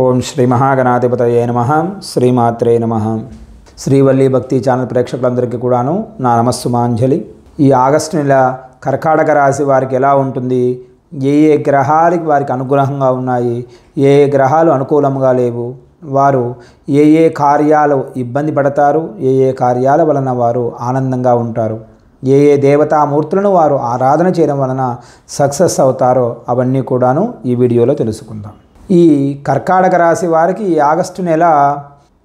ఓం శ్రీ మహాగణాధిపతయే నమః శ్రీమాత్రే నమః. శ్రీవల్లి భక్తి ఛానల్ ప్రేక్షకులందరికీ కూడాను నా నమస్సుమాంజలి. ఈ ఆగస్టు నెల కర్కాటక రాశి వారికి ఎలా ఉంటుంది, ఏ గ్రహాలకి వారికి అనుగ్రహంగా ఉన్నాయి, ఏ గ్రహాలు అనుకూలంగా లేవు, వారు ఏ కార్యాలు ఇబ్బంది పడతారు, ఏ కార్యాల వలన వారు ఆనందంగా ఉంటారు, ఏ దేవతామూర్తులను వారు ఆరాధన చేయడం వలన సక్సెస్ అవుతారో అవన్నీ కూడాను ఈ వీడియోలో తెలుసుకుందాం. ఈ కర్కాటక రాశి వారికి ఈ ఆగస్టు నెల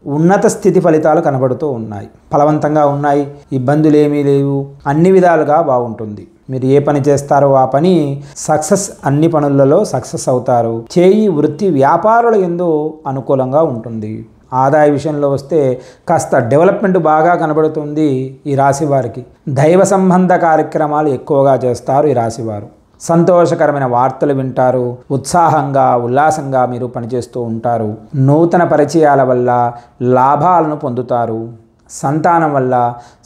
ఉన్నత స్థితి ఫలితాలు కనబడుతూ ఉన్నాయి, ఫలవంతంగా ఉన్నాయి, ఇబ్బందులు ఏమీ లేవు, అన్ని విధాలుగా బాగుంటుంది. మీరు ఏ పని చేస్తారో ఆ పని సక్సెస్, అన్ని పనులలో సక్సెస్ అవుతారు. చేయి వృత్తి వ్యాపారుల యందు అనుకూలంగా ఉంటుంది. ఆదాయ విషయంలో వస్తే కాస్త డెవలప్మెంట్ బాగా కనబడుతుంది. ఈ రాశి వారికి దైవ సంబంధ కార్యక్రమాలు ఎక్కువగా చేస్తారు. ఈ రాశివారు సంతోషకరమైన వార్తలు వింటారు, ఉత్సాహంగా ఉల్లాసంగా మీరు పనిచేస్తూ ఉంటారు. నూతన పరిచయాల వల్ల లాభాలను పొందుతారు. సంతానం వల్ల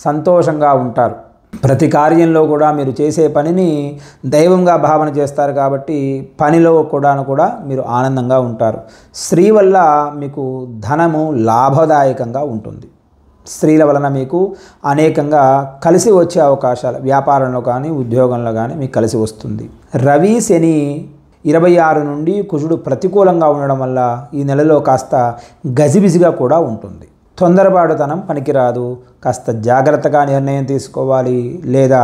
సంతోషంగా ఉంటారు. ప్రతి కార్యంలో కూడా మీరు చేసే పనిని దైవంగా భావన చేస్తారు కాబట్టి పనిలో కూడా మీరు ఆనందంగా ఉంటారు. స్త్రీ వల్ల మీకు ధనము లాభదాయకంగా ఉంటుంది. స్త్రీల వలన మీకు అనేకంగా కలిసి వచ్చే అవకాశాలు వ్యాపారంలో కానీ ఉద్యోగంలో కానీ మీకు కలిసి వస్తుంది. రవి శని 26 నుండి కుజుడు ప్రతికూలంగా ఉండడం వల్ల ఈ నెలలో కాస్త గజిబిజిగా కూడా ఉంటుంది. తొందరపాటుతనం పనికిరాదు. కాస్త జాగ్రత్తగా నిర్ణయం తీసుకోవాలి, లేదా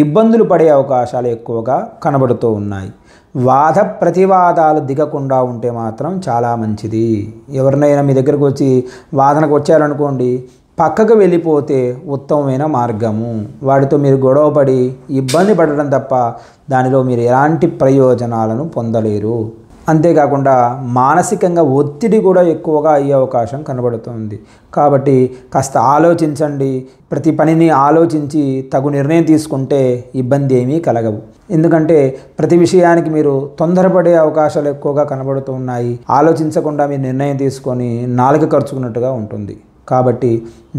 ఇబ్బందులు పడే అవకాశాలు ఎక్కువగా కనబడుతూ ఉన్నాయి. వాద ప్రతివాదాలు దిగకుండా ఉంటే మాత్రం చాలా మంచిది. ఎవరినైనా మీ దగ్గరకు వచ్చి వాదనకు వచ్చారనుకోండి, పక్కకు వెళ్ళిపోతే ఉత్తమమైన మార్గము. వాడితో మీరు గొడవపడి ఇబ్బంది పడడం తప్ప దానిలో మీరు ఎలాంటి ప్రయోజనాలను పొందలేరు. అంతేకాకుండా మానసికంగా ఒత్తిడి కూడా ఎక్కువగా అయ్యే అవకాశం కనబడుతుంది. కాబట్టి కాస్త ఆలోచించండి. ప్రతి పనిని ఆలోచించి తగు నిర్ణయం తీసుకుంటే ఇబ్బంది ఏమీ కలగవు. ఎందుకంటే ప్రతి విషయానికి మీరు తొందరపడే అవకాశాలు ఎక్కువగా కనబడుతూ ఉన్నాయి. ఆలోచించకుండా మీరు నిర్ణయం తీసుకొని నాలుక ఖర్చుకున్నట్టుగా ఉంటుంది. కాబట్టి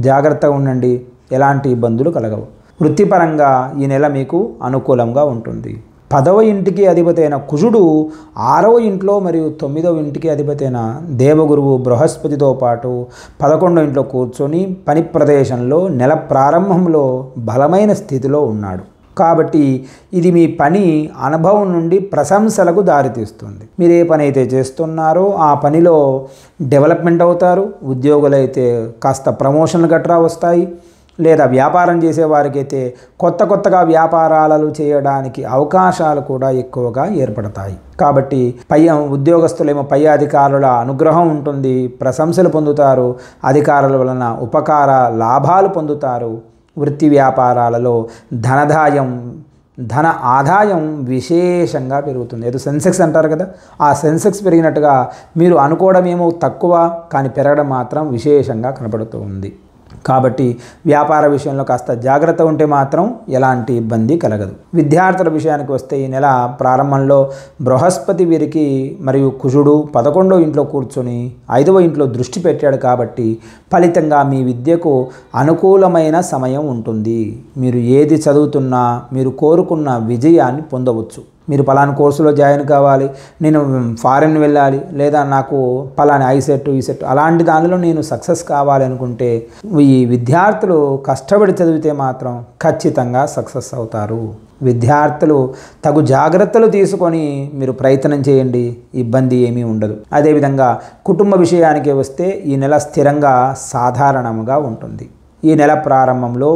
జాగ్రత్తగా ఉండండి, ఎలాంటి ఇబ్బందులు కలగవు. వృత్తిపరంగా ఈ నెల మీకు అనుకూలంగా ఉంటుంది. 10వ ఇంటికి అధిపతి అయిన కుజుడు 6వ ఇంట్లో మరియు 9వ ఇంటికి అధిపతి అయిన దేవగురువు బృహస్పతితో పాటు 11వ ఇంట్లో కూర్చొని పని ప్రదేశంలో నెల ప్రారంభంలో బలమైన స్థితిలో ఉన్నాడు. కాబట్టి ఇది మీ పని అనుభవం నుండి ప్రశంసలకు దారితీస్తుంది. మీరు ఏ పని అయితే చేస్తున్నారో ఆ పనిలో డెవలప్మెంట్ అవుతారు. ఉద్యోగులైతే కాస్త ప్రమోషన్లు గట్రా వస్తాయి, లేదా వ్యాపారం చేసే వారికైతే కొత్తగా వ్యాపారాలు చేయడానికి అవకాశాలు కూడా ఎక్కువగా ఏర్పడతాయి. కాబట్టి ఉద్యోగస్తులేమో పై అధికారుల అనుగ్రహం ఉంటుంది, ప్రశంసలు పొందుతారు, అధికారుల వలన ఉపకార లాభాలు పొందుతారు. వృత్తి వ్యాపారాలలో ధన ఆదాయం విశేషంగా పెరుగుతుంది. ఏదో సెన్సెక్స్ అంటారు కదా, ఆ సెన్సెక్స్ పెరిగినట్టుగా మీరు అనుకోవడం ఏమో తక్కువ, కానీ పెరగడం మాత్రం విశేషంగా కనబడుతూ ఉంది. కాబట్టి వ్యాపార విషయంలో కాస్త జాగ్రత్త ఉంటే మాత్రం ఎలాంటి ఇబ్బంది కలగదు. విద్యార్థుల విషయానికి వస్తే ఈ నెల ప్రారంభంలో బృహస్పతి వీరికి మరియు కుజుడు 11వ ఇంట్లో కూర్చొని 5వ ఇంట్లో దృష్టి పెట్టాడు. కాబట్టి ఫలితంగా మీ విద్యకు అనుకూలమైన సమయం ఉంటుంది. మీరు ఏది చదువుతున్నా మీరు కోరుకున్న విజయాన్ని పొందవచ్చు. మీరు పలానా కోర్సులో జాయిన్ కావాలి, నేను ఫారెన్ వెళ్ళాలి, లేదా నాకు పలానా ఈ సెట్ అలాంటి దానిలో నేను సక్సెస్ కావాలి అనుకుంటే ఈ విద్యార్థులు కష్టపడి చదివితే మాత్రం ఖచ్చితంగా సక్సెస్ అవుతారు. విద్యార్థులు తగు జాగ్రత్తలు తీసుకొని మీరు ప్రయత్నం చేయండి, ఇబ్బంది ఏమీ ఉండదు. అదేవిధంగా కుటుంబ విషయానికి వస్తే ఈ నెల స్థిరంగా సాధారణంగా ఉంటుంది. ఈ నెల ప్రారంభంలో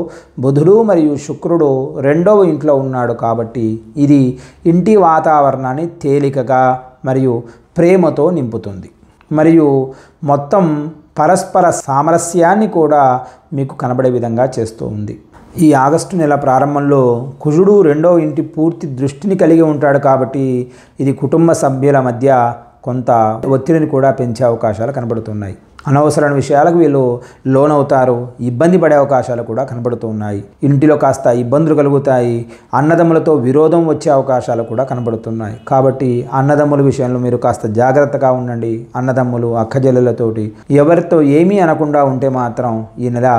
బుధుడు మరియు శుక్రుడు 2వ ఇంట్లో ఉన్నాడు. కాబట్టి ఇది ఇంటి వాతావరణాన్ని తేలికగా మరియు ప్రేమతో నింపుతుంది, మరియు మొత్తం పరస్పర సామరస్యాన్ని కూడా మీకు కనబడే విధంగా చేస్తూ ఉంది. ఈ ఆగస్టు నెల ప్రారంభంలో కుజుడు 2వ ఇంటి పూర్తి దృష్టిని కలిగి ఉంటాడు. కాబట్టి ఇది కుటుంబ సభ్యుల మధ్య కొంత ఒత్తిడిని కూడా పెంచే అవకాశాలు కనబడుతున్నాయి. అనవసరమైన విషయాలకు వీళ్ళు లోనవుతారు, ఇబ్బంది పడే అవకాశాలు కూడా కనబడుతూ ఉన్నాయి. ఇంటిలో కాస్త ఇబ్బందులు కలుగుతాయి. అన్నదమ్ములతో విరోధం వచ్చే అవకాశాలు కూడా కనబడుతున్నాయి. కాబట్టి అన్నదమ్ముల విషయంలో మీరు కాస్త జాగ్రత్తగా ఉండండి. అన్నదమ్ములు అక్కజెల్లెలతోటి ఎవరితో ఏమీ అనకుండా ఉంటే మాత్రం ఈ నెల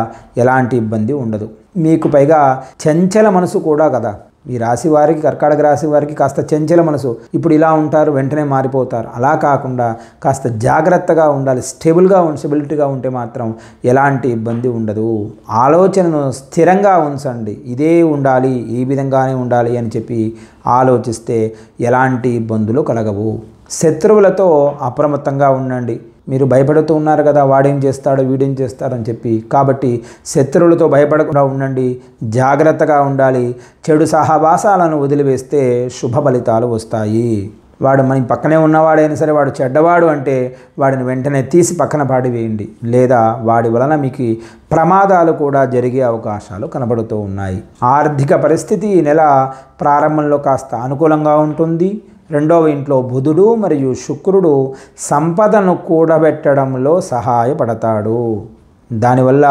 ఎలాంటి ఇబ్బంది ఉండదు. మీకు పైగా చంచల మనసు కూడా కదా, ఈ రాశి వారికి, కర్కాటక రాశి వారికి కాస్త చంచల మనసు. ఇప్పుడు ఇలా ఉంటారు, వెంటనే మారిపోతారు. అలా కాకుండా కాస్త జాగ్రత్తగా ఉండాలి. స్టెబిలిటీగా ఉంటే మాత్రం ఎలాంటి ఇబ్బంది ఉండదు. ఆలోచనను స్థిరంగా ఉంచండి. ఇదే ఉండాలి, ఈ విధంగానే ఉండాలి అని చెప్పి ఆలోచిస్తే ఎలాంటి ఇబ్బందులు కలగవు. శత్రువులతో అప్రమత్తంగా ఉండండి. మీరు భయపడుతూ ఉన్నారు కదా, వాడేం చేస్తాడో వీడేం చేస్తాడని చెప్పి. కాబట్టి శత్రువులతో భయపడకుండా ఉండండి, జాగ్రత్తగా ఉండాలి. చెడు సహవాసాలను వదిలివేస్తే శుభ ఫలితాలు వస్తాయి. వాడు మన పక్కనే ఉన్నవాడైనా సరే వాడు చెడ్డవాడు అంటే వాడిని వెంటనే తీసి పక్కన పాడివేయండి. లేదా వాడి వలన మీకు ప్రమాదాలు కూడా జరిగే అవకాశాలు కనబడుతూ ఉన్నాయి. ఆర్థిక పరిస్థితి ఈ నెల ప్రారంభంలో కాస్త అనుకూలంగా ఉంటుంది. రెండవ ఇంట్లో బుధుడు మరియు శుక్రుడు సంపదను కూడబెట్టడంలో సహాయపడతాడు. దానివల్ల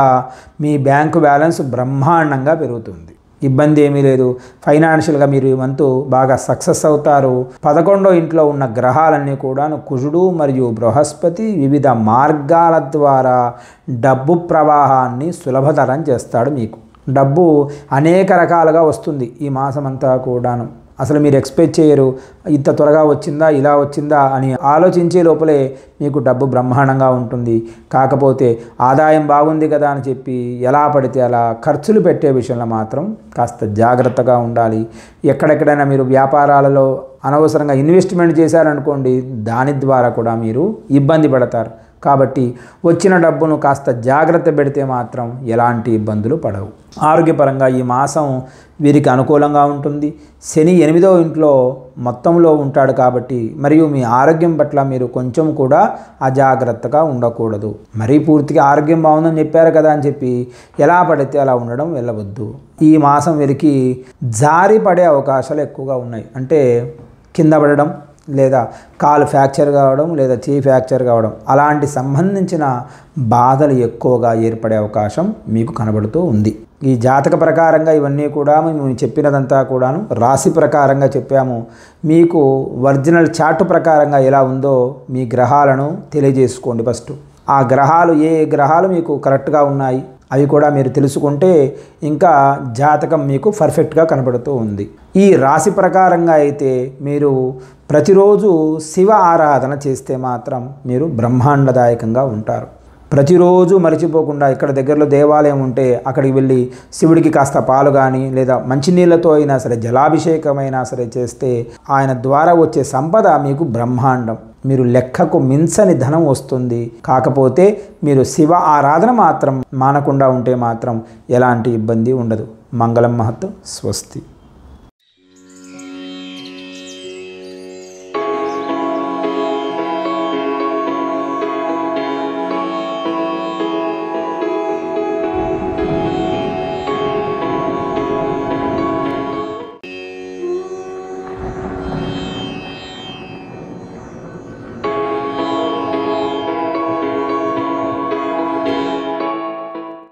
మీ బ్యాంకు బ్యాలెన్స్ బ్రహ్మాండంగా పెరుగుతుంది. ఇబ్బంది ఏమీ లేదు. ఫైనాన్షియల్గా మీరు ఈ మంతు బాగా సక్సెస్ అవుతారు. 11వ ఇంట్లో ఉన్న గ్రహాలన్నీ కూడా కుజుడు మరియు బృహస్పతి వివిధ మార్గాల ద్వారా డబ్బు ప్రవాహాన్ని సులభతరం చేస్తాడు. మీకు డబ్బు అనేక రకాలుగా వస్తుంది ఈ మాసం అంతా కూడాను. అసలు మీరు ఎక్స్పెక్ట్ చేయరు, ఇంత త్వరగా వచ్చిందా, ఇలా వచ్చిందా అని ఆలోచించే లోపలే మీకు డబ్బు బ్రహ్మాండంగా ఉంటుంది. కాకపోతే ఆదాయం బాగుంది కదా అని చెప్పి ఎలా పడితే అలా ఖర్చులు పెట్టే విషయంలో మాత్రం కాస్త జాగ్రత్తగా ఉండాలి. ఎక్కడెక్కడైనా మీరు వ్యాపారాలలో అనవసరంగా ఇన్వెస్ట్మెంట్ చేశారనుకోండి, దాని ద్వారా కూడా మీరు ఇబ్బంది పడతారు. కాబట్టి వచ్చిన డబ్బును కాస్త జాగ్రత్త పెడితే మాత్రం ఎలాంటి ఇబ్బందులు పడవు. ఆరోగ్యపరంగా ఈ మాసం వీరికి అనుకూలంగా ఉంటుంది. శని 8వ ఇంట్లో మొత్తంలో ఉంటాడు కాబట్టి మరియు మీ ఆరోగ్యం పట్ల మీరు కొంచెం కూడా అజాగ్రత్తగా ఉండకూడదు. మరీ పూర్తిగా ఆరోగ్యం బాగుందని చెప్పారు కదా అని చెప్పి ఎలా పడితే అలా ఉండడం వెళ్ళవద్దు. ఈ మాసం వీరికి జారి పడే అవకాశాలు ఎక్కువగా ఉన్నాయి. అంటే కింద పడడం, లేదా కాలు ఫ్రాక్చర్ కావడం, లేదా చెయ్యి ఫ్రాక్చర్ కావడం, అలాంటి సంబంధించిన బాధలు ఎక్కువగా ఏర్పడే అవకాశం మీకు కనబడుతూ ఉంది. ఈ జాతక ప్రకారంగా ఇవన్నీ కూడా మేము చెప్పినదంతా కూడాను రాశి ప్రకారంగా చెప్పాము. మీకు ఒరిజినల్ చార్ట్ ప్రకారంగా ఎలా ఉందో మీ గ్రహాలను తెలియజేసుకోండి. ఫస్ట్ ఆ గ్రహాలు ఏ గ్రహాలు మీకు కరెక్ట్గా ఉన్నాయి అవి కూడా మీరు తెలుసుకుంటే ఇంకా జాతకం మీకు పర్ఫెక్ట్గా కనబడుతూ ఉంది. ఈ రాశి ప్రకారంగా అయితే మీరు ప్రతిరోజు శివ ఆరాధన చేస్తే మాత్రం మీరు బ్రహ్మాండదాయకంగా ఉంటారు. ప్రతిరోజు మర్చిపోకుండా ఇక్కడ దగ్గరలో దేవాలయం ఉంటే అక్కడికి వెళ్ళి శివుడికి కాస్త పాలు కానీ లేదా మంచినీళ్ళతో అయినా సరే జలాభిషేకమైనా సరే చేస్తే ఆయన ద్వారా వచ్చే సంపద మీకు బ్రహ్మాండం. మీరు లెక్కకు మించని ధనం వస్తుంది. కాకపోతే మీరు శివ ఆరాధన మాత్రం మానకుండా ఉంటే మాత్రం ఎలాంటి ఇబ్బంది ఉండదు. మంగళం మహత్వం. స్వస్తి.